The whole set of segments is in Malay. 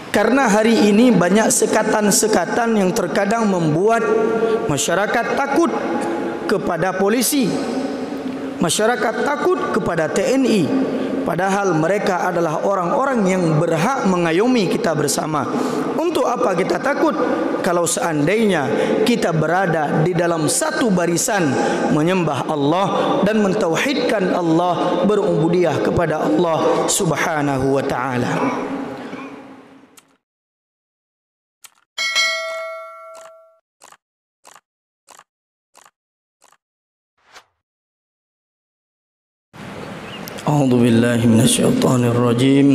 Karena hari ini banyak sekatan-sekatan yang terkadang membuat masyarakat takut kepada polisi, masyarakat takut kepada TNI, padahal mereka adalah orang-orang yang berhak mengayomi kita bersama. Untuk apa kita takut kalau seandainya kita berada di dalam satu barisan menyembah Allah dan mentauhidkan Allah, berubudiyah kepada Allah Subhanahu wa taala. A'udzu billahi minasyaitonir rajim.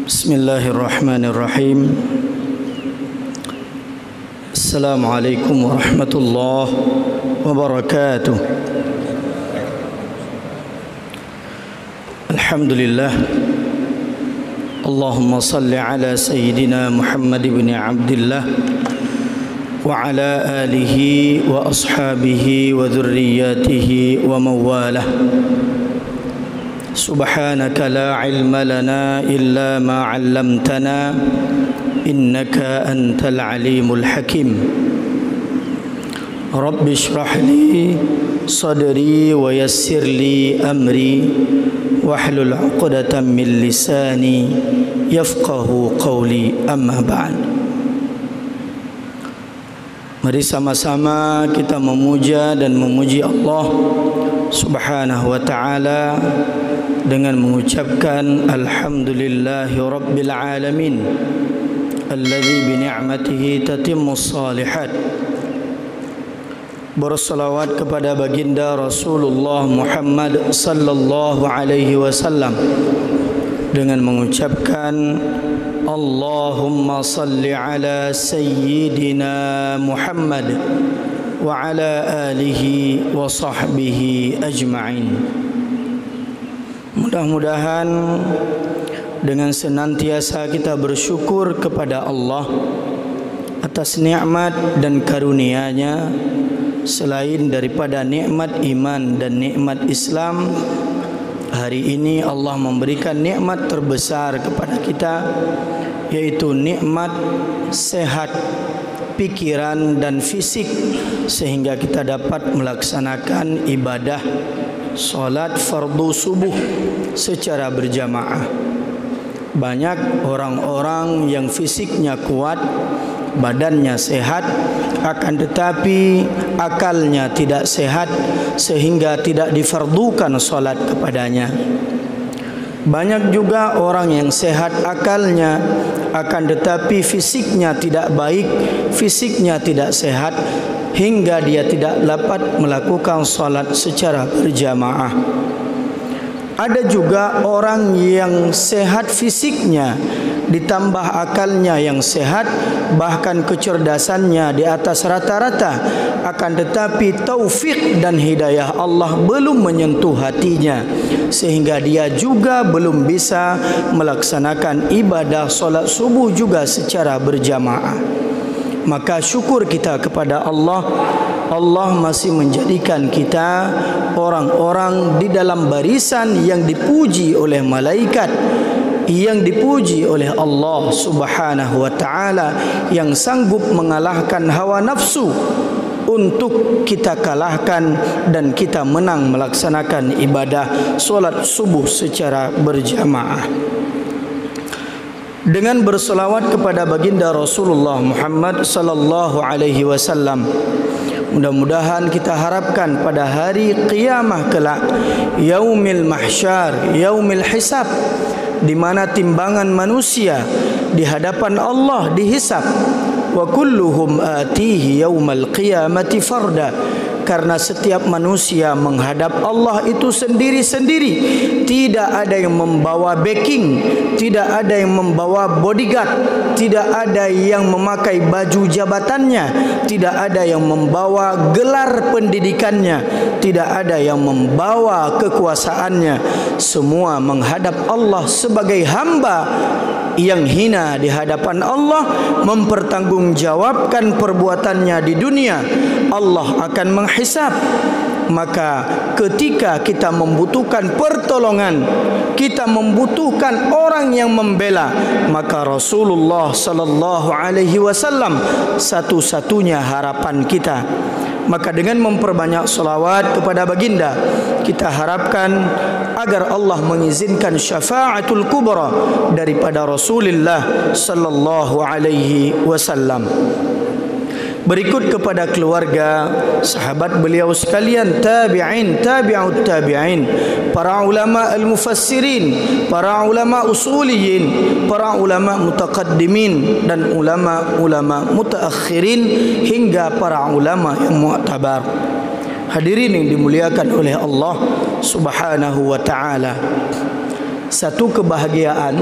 Bismillahirrahmanirrahim. Assalamualaikum warahmatullahi wabarakatuh. Alhamdulillah. Allahumma salli ala sayyidina Muhammad ibn Abdullah wa ala alihi wa ashabihi wa dhurriyyatihi wa mawalah. Subhanaka la ilma lana illa ma 'allamtana innaka antal alimul hakim. Rabbi shrah li sadri wa yassir li amri wahlul 'uqdatam min lisani yafqahu qawli, amma ba'd. Mari sama-sama kita memuja dan memuji Allah Subhanahu wa ta'ala dengan mengucapkan alhamdulillahi rabbil alamin alladzi bi ni'matihi tatimmus shalihat. Bersalawat kepada baginda Rasulullah Muhammad sallallahu alaihi wasallam dengan mengucapkan Allahumma salli ala sayyidina Muhammad wa ala alihi wa sahbihi ajma'in. Mudah-mudahan dengan senantiasa kita bersyukur kepada Allah atas nikmat dan karunia-Nya, selain daripada nikmat iman dan nikmat Islam, hari ini Allah memberikan nikmat terbesar kepada kita, yaitu nikmat sehat pikiran dan fisik, sehingga kita dapat melaksanakan ibadah solat fardu subuh secara berjamaah. Banyak orang-orang yang fisiknya kuat, badannya sehat, akan tetapi akalnya tidak sehat, sehingga tidak difardukan solat kepadanya. Banyak juga orang yang sehat akalnya, akan tetapi fisiknya tidak baik, fisiknya tidak sehat, hingga dia tidak dapat melakukan salat secara berjamaah. Ada juga orang yang sehat fisiknya ditambah akalnya yang sehat, bahkan kecerdasannya di atas rata-rata, akan tetapi taufik dan hidayah Allah belum menyentuh hatinya, sehingga dia juga belum bisa melaksanakan ibadah solat subuh juga secara berjamaah. Maka syukur kita kepada Allah, Allah masih menjadikan kita orang-orang di dalam barisan yang dipuji oleh malaikat, yang dipuji oleh Allah Subhanahu wa ta'ala, yang sanggup mengalahkan hawa nafsu untuk kita kalahkan dan kita menang melaksanakan ibadah solat subuh secara berjamaah. Dengan berselawat kepada baginda Rasulullah Muhammad sallallahu alaihi wasallam, mudah-mudahan kita harapkan pada hari qiyamah kelak, yaumil mahsyar, yaumil hisab, di mana timbangan manusia di hadapan Allah dihisab. Wa kulluhum atihi yaumal qiyamati farda, karena setiap manusia menghadap Allah itu sendiri-sendiri. Tidak ada yang membawa backing, tidak ada yang membawa bodyguard, tidak ada yang memakai baju jabatannya, tidak ada yang membawa gelar pendidikannya, tidak ada yang membawa kekuasaannya. Semua menghadap Allah sebagai hamba yang hina di hadapan Allah, mempertanggungjawabkan perbuatannya di dunia. Allah akan menghisab. maka ketika kita membutuhkan pertolongan, kita membutuhkan orang yang membela, maka Rasulullah sallallahu alaihi wasallam satu-satunya harapan kita. Maka dengan memperbanyak salawat kepada baginda, kita harapkan agar Allah mengizinkan syafaatul kubra daripada Rasulullah sallallahu alaihi wasallam. Berikut kepada keluarga, sahabat beliau sekalian, tabi'in, tabi'ut tabi'in, para ulama al-mufassirin, para ulama usuliyin, para ulama mutaqaddimin dan ulama-ulama mutaakhirin hingga para ulama yang mu'tabar. Hadirin yang dimuliakan oleh Allah Subhanahu wa taala. Satu kebahagiaan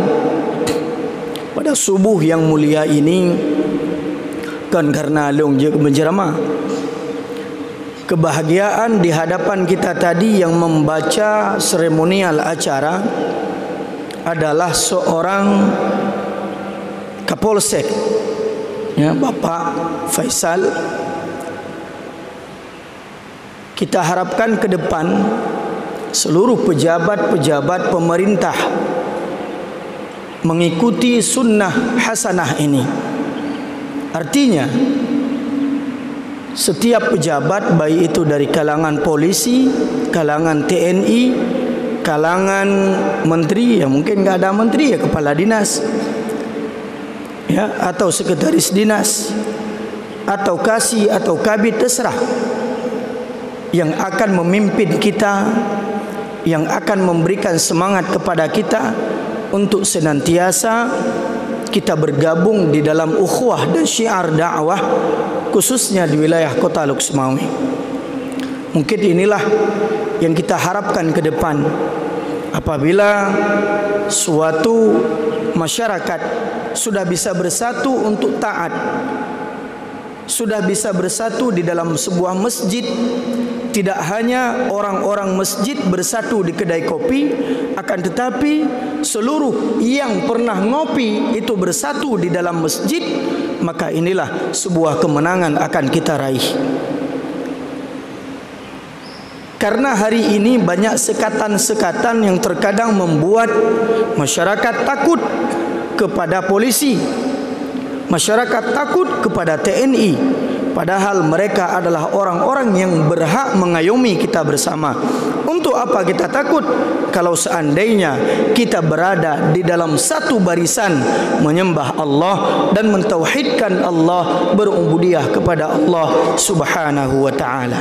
pada subuh yang mulia ini, kan karena long je menjerama. Kebahagiaan di hadapan kita tadi yang membaca seremonial acara adalah seorang Kapolsek, ya, Bapak Faisal. Kita harapkan ke depan seluruh pejabat-pejabat pemerintah mengikuti sunnah hasanah ini. Artinya setiap pejabat, baik itu dari kalangan polisi, kalangan TNI, kalangan menteri, ya mungkin enggak ada menteri, ya kepala dinas, ya, atau sekretaris dinas, atau kasih atau kabid, terserah, yang akan memimpin kita, yang akan memberikan semangat kepada kita untuk senantiasa kita bergabung di dalam ukhuwah dan syiar dakwah, khususnya di wilayah Kota Luk Semawi. Mungkin inilah yang kita harapkan ke depan. Apabila suatu masyarakat sudah bisa bersatu untuk taat, sudah bisa bersatu di dalam sebuah masjid, tidak hanya orang-orang masjid bersatu di kedai kopi, akan tetapi seluruh yang pernah ngopi itu bersatu di dalam masjid, maka inilah sebuah kemenangan akan kita raih. Karena hari ini banyak sekatan-sekatan yang terkadang membuat masyarakat takut kepada polisi, masyarakat takut kepada TNI, padahal mereka adalah orang-orang yang berhak mengayomi kita bersama. Untuk apa kita takut kalau seandainya kita berada di dalam satu barisan menyembah Allah dan mentauhidkan Allah, berubudiyah kepada Allah Subhanahu wa taala.